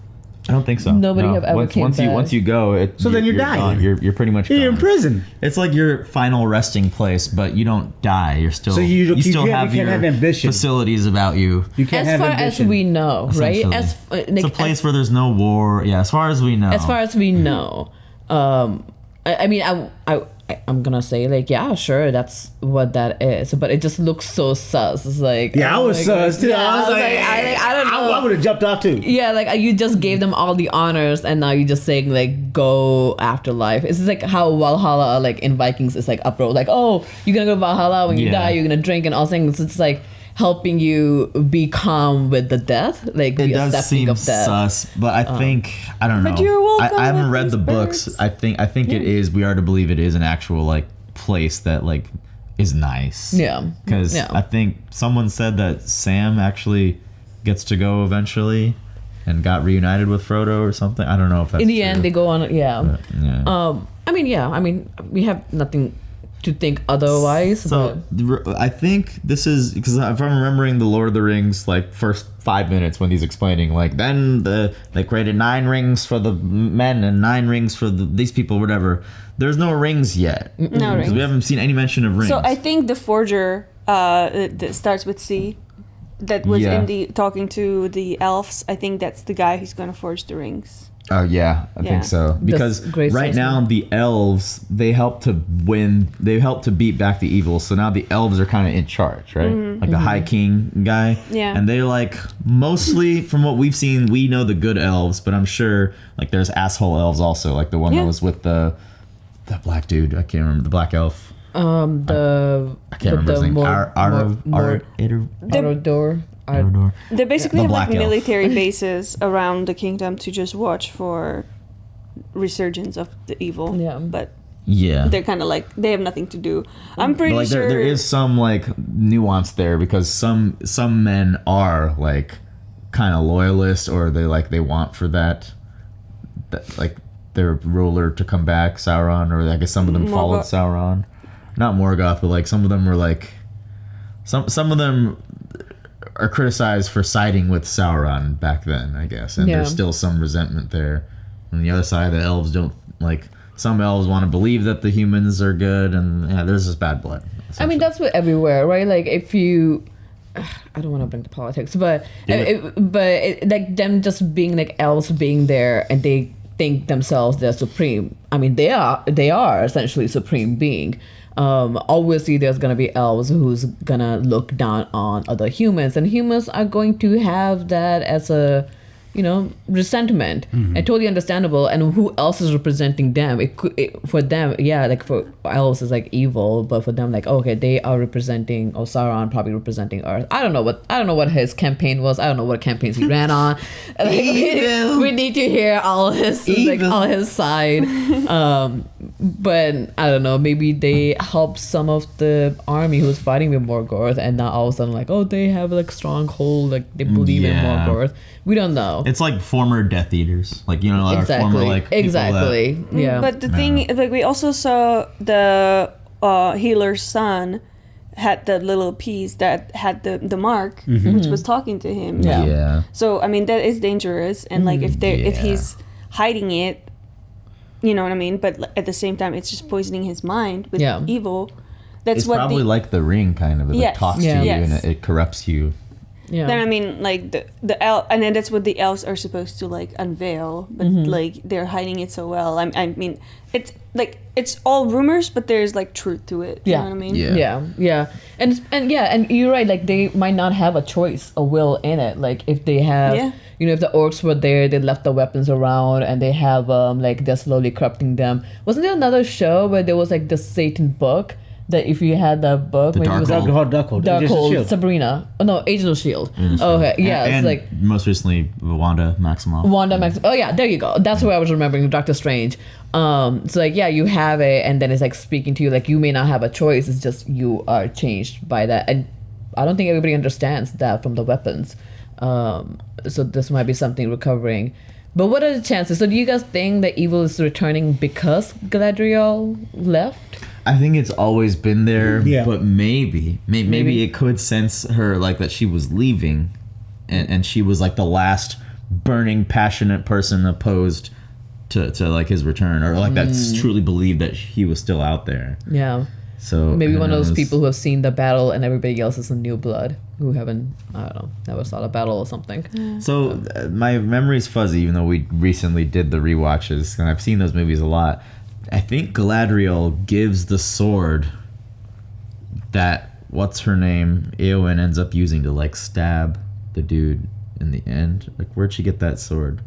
I don't think so. Nobody have ever once, came once you back. once you go, So then you're dying. gone. You're pretty much You're in gone. prison. It's like your final resting place, but you don't die. You're still. So you still can't- have you can't your have ambition. facilities about you. You can't As have far ambition. as we know, right? Essentially. Like, It's a place where there's no war. Yeah, as far as we know. As far as we know, I mean, I'm gonna say like, yeah, sure, that's what that is, but it just looks so sus. It's like, Yeah, I oh was my sus God. too. Yeah, I was like, I don't know. I would have jumped off too. Yeah, like you just gave them all the honors, and now you're just saying like go afterlife. It's like how Valhalla, like in Vikings, is like uproar, like oh you're gonna go to Valhalla when you Yeah. die, you're gonna drink and all things. It's like helping you be calm with the death, like it be does accepting seem of death. sus, but I think I don't know. But you're welcome I haven't with read these the books. birds. I think it is. We are to believe it is an actual like place that like is nice. Yeah. Because Yeah. I think someone said that Sam actually gets to go eventually, and got reunited with Frodo or something. I don't know if that's In the true. end, they go on. Yeah. But, yeah. I mean, we have nothing to think otherwise. So I think this is because if I'm remembering the Lord of the Rings like first 5 minutes when he's explaining like then they created 9 rings for the men and 9 rings for these people whatever. There's no rings yet. No Because rings. we haven't seen any mention of rings. So I think the forger that starts with C, that was Yeah. in the talking to the elves. I think that's the guy who's going to forge the rings. Oh yeah, I Yeah. think so. Because great right now assessment. the elves they help to win. They help to beat back the evil. So now the elves are kind of in charge, right? Like the High King guy. Yeah. And they're like mostly from what we've seen, we know the good elves, but I'm sure like there's asshole elves also, like the one Yeah. that was with the black dude. I can't remember the black elf. I I can't remember his name. Arodor. They basically The have Black like Elf. military bases around the kingdom to just watch for resurgence of the evil. Yeah. But Yeah. they're kind of like they have nothing to do. I'm pretty But like sure there is some like nuance there because some men are like kind of loyalists or they want for that like their ruler to come back, Sauron, or I guess some of them followed Sauron. Not Morgoth, but like some of them were like some of them are criticized for siding with Sauron back then, I guess, and there's still some resentment there. On the other side, the elves don't like. Some elves want to believe that the humans are good, and yeah, there's just bad blood. I mean, that's what everywhere, right? Like, if you, I don't want to bring the politics, but like them just being like elves being there, and they think themselves they're supreme. I mean, they are essentially supreme being. Obviously, there's gonna be elves who's gonna look down on other humans, and humans are going to have that as a resentment, and totally understandable. And who else is representing them? For them, yeah, like for elves is like evil, but for them, like okay, they are representing, or Sauron probably representing Earth. I don't know what his campaign was. I don't know what campaigns he ran on. Like, we need to hear all his all his side. But I don't know. Maybe they helped some of the army who's fighting with Morgoth, and now all of a sudden, like, oh, they have like stronghold, like they believe in Morgoth. We don't know. It's like former Death Eaters, like like former like people exactly. Yeah. But the thing, like, we also saw the healer's son had the little piece that had the mark, which was talking to him. Yeah. So I mean, that is dangerous, and like if he's hiding it, you know what I mean. But at the same time, it's just poisoning his mind with evil. That's it's what probably like the ring, kind of. It Yes. like, talks Yeah. to you Yes. and it corrupts you. Yeah. Then I mean, like the elf, and then that's what the elves are supposed to like unveil, but like they're hiding it so well. I mean, it's like it's all rumors, but there's like truth to it. You know what I mean? Yeah. And you're right. Like they might not have a choice, a will in it. Like if they have, if the orcs were there, they left the weapons around, and they have like they're slowly corrupting them. Wasn't there another show where there was like the Satan book? That if you had that book, The maybe it was Darkhold. Darkhold, Sabrina. Oh no, Agent of Shield. Okay, yeah, and it's like most recently Wanda Maximoff. Oh yeah, there you go. That's what I was remembering. Doctor Strange. So like you have it, and then it's like speaking to you. Like you may not have a choice. It's just you are changed by that, and I don't think everybody understands that from the weapons. So this might be something recovering. But what are the chances? So do you guys think that evil is returning because Galadriel left? I think it's always been there, Yeah. but maybe it could sense her like that she was leaving, and she was like the last burning, passionate person opposed to like his return, or like that's truly believed that he was still out there. Yeah. So maybe who one of those knows? people who have seen the battle and everybody else is a new blood who haven't, I don't know, never saw the battle or something. So my memory's fuzzy, even though we recently did the rewatches, and I've seen those movies a lot. I think Galadriel gives the sword that what's her name Eowyn ends up using to like stab the dude in the end. Like, where'd she get that sword?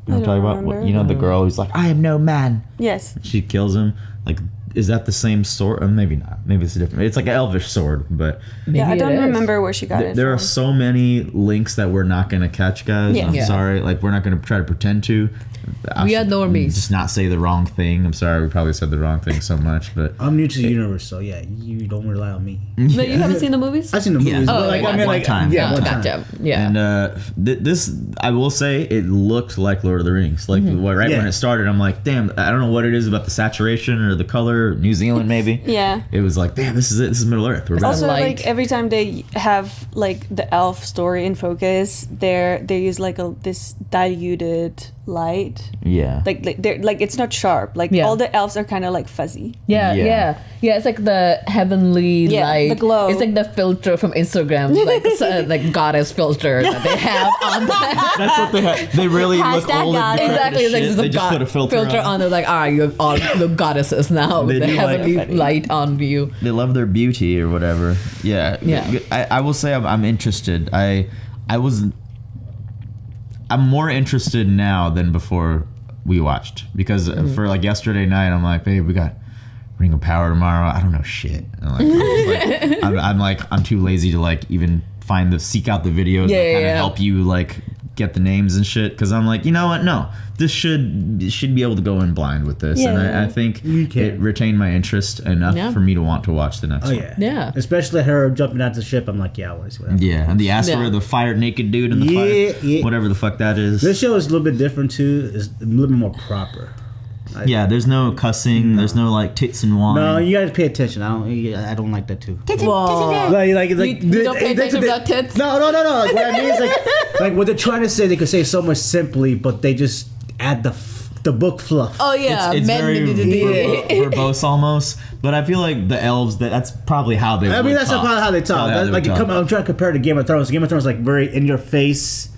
You know what I'm talking about? remember. You know the girl who's like, I am no man. Yes. She kills him. Like, is that the same sword? Maybe not. Maybe it's a different. It's like an elvish sword, but Yeah, I don't remember where she got it there are from. so many links that we're not gonna catch, guys. Yeah. I'm Yeah. sorry. Like, we're not gonna try to pretend to. We are normies. Just not say the wrong thing. I'm sorry. We probably said the wrong thing so much, but I'm new to the universe, so yeah, you don't rely on me. No, you haven't seen the movies? I've seen the movies, Oh, but like one- I mean, one like time. yeah, one Gotcha. time. Yeah. And this, I will say, it looked like Lord of the Rings. Like right Yeah. when it started, I'm like, damn. I don't know what it is about the saturation or the color. New Zealand, maybe. Yeah. It was like, damn, this is it. This is Middle Earth. We're back. Also, light. like every time they have like the elf story in focus, they use like this diluted light. Yeah. Like they're like it's not sharp. Like Yeah. all the elves are kind of like fuzzy. Yeah. It's like the heavenly Yeah, light. the glow. It's like the filter from Instagram, like goddess filter that they have on that. That's what they have. They really look Hashtag old. God. And Exactly, it's like just they just put a filter on. They're like, you're all the goddesses now with They the do like- heavenly light on you. They love their beauty or whatever. Yeah. Yeah. I will say I'm interested. I'm more interested now than before we watched, because for like yesterday night, I'm like, babe, we got Ring of Power tomorrow. I don't know shit. And I'm like, I'm too lazy to like even seek out the videos that kind of help you like get the names and shit, because I'm like, you know what? No, this should be able to go in blind with this, and I think it retained my interest enough for me to want to watch the next one. Yeah. Especially her jumping out the ship. I'm like, yeah, I want to see what happens. Yeah, and the asteroid, the fire naked dude in the fire, whatever the fuck that is. This show is a little bit different too. It's a little bit more proper. Yeah, there's no cussing. There's no like tits and wine. No, you gotta pay attention. I don't like that too. Whoa. Like, you don't pay attention to that tits? No. Like, what I mean is like what they're trying to say. They could say so much simply, but they just add the book fluff. Oh yeah, it's very verbose almost. But I feel like the elves, that's probably how they. I mean, that's talk. probably how they talk. I'm trying to compare it to Game of Thrones. Game of Thrones is like very in your face,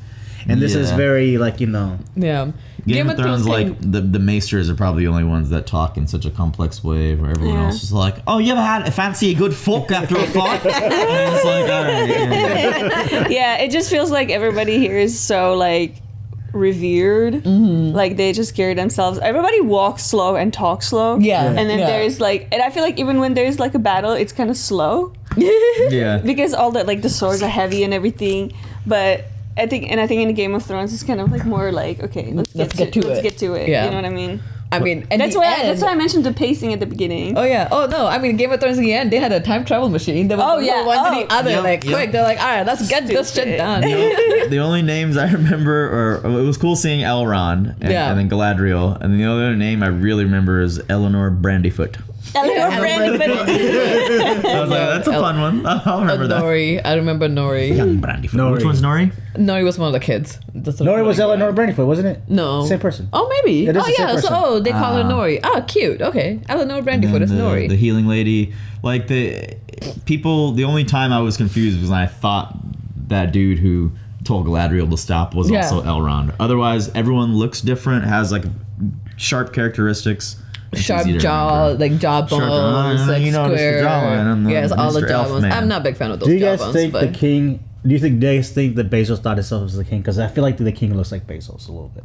and this is very like Yeah. Game of Thrones, like the maesters are probably the only ones that talk in such a complex way, where everyone else is like, "Oh, you ever had fancy a good fuck after a fight?" And it's like, all right. Yeah, it just feels like everybody here is so like revered. Like they just carry themselves. Everybody walks slow and talks slow. Yeah. And then there's like, and I feel like even when there's like a battle, it's kind of slow. Yeah. Because all the like the swords are heavy and everything, but. I think in the Game of Thrones, it's kind of like more like, okay, let's get to it. Yeah. You know what I mean? I mean, and that's why I mentioned the pacing at the beginning. Oh yeah. Oh no. I mean, Game of Thrones in the end, they had a time travel machine. They went from one to the other, quick. They're like, all right, let's get this shit done. The only names I remember it was cool seeing Elrond and then Galadriel, and the other name I really remember is Eleanor Brandyfoot. Eleanor Brandy. I was like, that's a fun one. I'll remember that. Nori. I remember Nori. Young Brandyfoot. Nori. Which one's Nori? Nori was one of the kids. Nori was Eleanor Brandyfoot, wasn't it? No. Same person. Oh, maybe. It is Oh, the same yeah. person. So, they call her Nori. Oh, cute. Okay. Eleanor Brandyfoot is Nori. The healing lady. Like, the only time I was confused was when I thought that dude who told Galadriel to stop was also Elrond. Otherwise, everyone looks different, has like sharp characteristics. Sharp jaw, like jawbones, like square. Mr. Jawline, Yes, all the Mr. jawbones. Elfman. I'm not a big fan of those Do you jawbones. guys think the king? Do you think they think that Bezos thought himself was the king? Because I feel like the king looks like Bezos a little bit.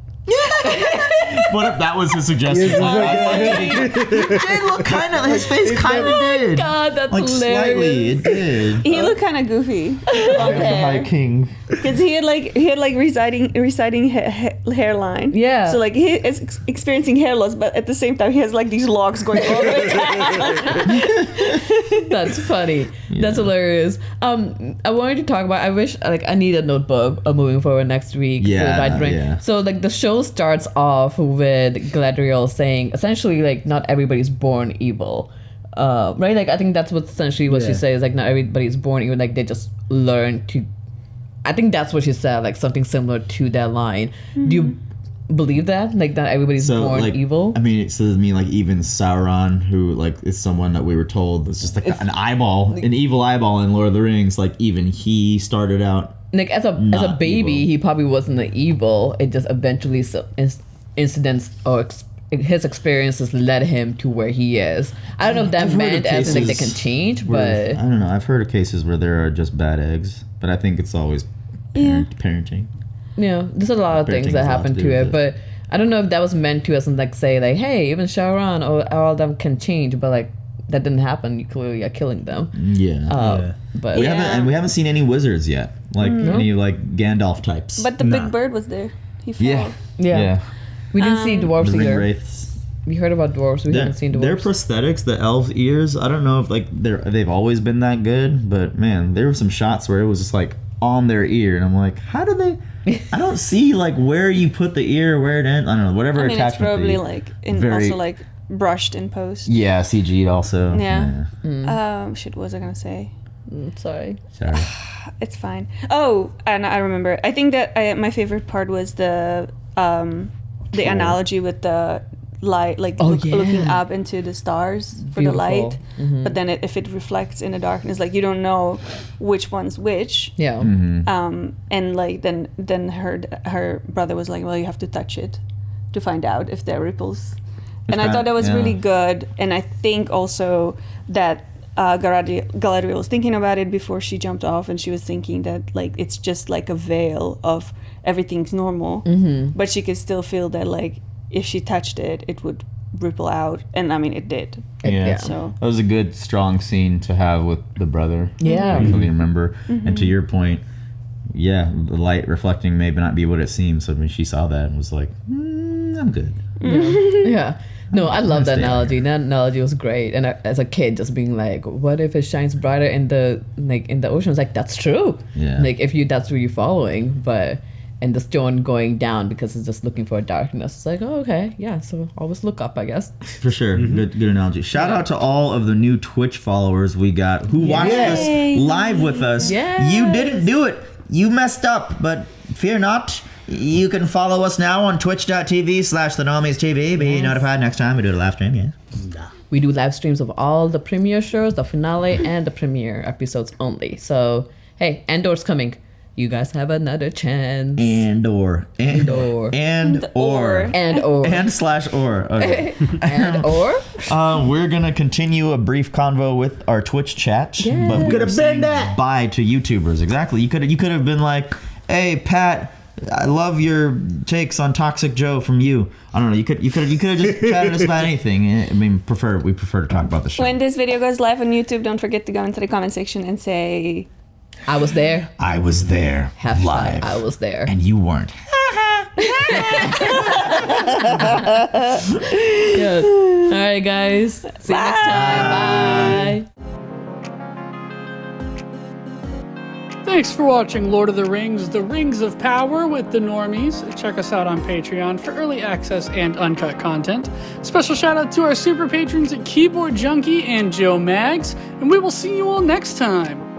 What if that was his suggestion? It did look kind of. His face kind of did. God, that's like hilarious. Slightly, it did. He looked kind of goofy. The High King. Because he had receding hairline. Yeah. So like he is experiencing hair loss, but at the same time he has like these locks going all the way down. That's funny. Yeah. That's hilarious. I wanted to talk about. I wish like I need a notebook moving forward next week. Yeah. So like the show starts off with Galadriel saying essentially like not everybody's born evil. Right? Like I think that's what essentially what she says. Like not everybody's born evil. Like they just learn to. I think that's what she said. Like something similar to that line. Mm-hmm. Do you believe that? Like not everybody's born like, evil? I mean, it says me like even Sauron, who like is someone that we were told is just like an eyeball, an evil eyeball in Lord of the Rings. Like even he started out. Like as a baby, evil. he probably wasn't the evil. It just eventually incidents or his experiences led him to where he is. I don't know if that meant as in like they can change, but I don't know. I've heard of cases where there are just bad eggs, but I think it's always parenting. Yeah, there's a lot of things that happen to it, but I don't know if that was meant to as in like say like, hey, even Sauron or all of them can change, but like that didn't happen. You clearly are killing them. Yeah. But we haven't seen any wizards yet, like any like Gandalf types. But the big bird was there. He fell. Yeah. We didn't see dwarves the ring either. wraiths. We heard about dwarves. We haven't seen dwarves. Their prosthetics, the elves' ears. I don't know if like they've always been that good, but man, there were some shots where it was just like on their ear, and I'm like, how do they? I don't see like where you put the ear, where it ends. I don't know. Whatever attachment. It's probably like also like brushed in post. Yeah, CG'd also. Yeah. Shit. What was I gonna say? Sorry. It's fine. Oh, and I remember. I think that my favorite part was the analogy with the light, like looking up into the stars for the light. Mm-hmm. But then if it reflects in the darkness, like you don't know which one's which. Yeah. Mm-hmm. And like then her brother was like, well, you have to touch it to find out if there are ripples. And I thought that was really good. And I think also that Galadriel was thinking about it before she jumped off, and she was thinking that like it's just like a veil of everything's normal, but she could still feel that like if she touched it, it would ripple out, and I mean it did. Yeah. So that was a good, strong scene to have with the brother. Yeah, I really remember. Mm-hmm. And to your point, the light reflecting may not be what it seems. So when she saw that, and was like, I'm good. Yeah. No, I love that analogy. That analogy was great. And as a kid, just being like, "What if it shines brighter in the ocean?" It's like that's true. Yeah. Like if that's what you're following, but and the stone going down because it's just looking for darkness. It's like, oh, okay, yeah. So always look up, I guess. For sure. Mm-hmm. Good analogy. Shout out to all of the new Twitch followers we got who watched us live with us. Yes. You didn't do it. You messed up, but fear not. You can follow us now on twitch.tv/thenormiestv. Be notified next time we do a live stream, yeah. We do live streams of all the premiere shows, the finale, and the premiere episodes only. So, hey, Andor's coming. You guys have another chance. And/or. Okay. We're gonna continue a brief convo with our Twitch chat, but we're gonna say bye to YouTubers. Exactly. You could have been like, "Hey, Pat, I love your takes on Toxic Joe from you." I don't know. You could have just chatted us about anything. I mean, we prefer to talk about the show. When this video goes live on YouTube, don't forget to go into the comment section and say, "I was there." I was there. Live. I was there. And you weren't. Yes. All right, guys. See you next time. Bye. Thanks for watching Lord of the Rings, The Rings of Power with the Normies. Check us out on Patreon for early access and uncut content. Special shout out to our super patrons at Keyboard Junkie and Joe Maggs, and we will see you all next time.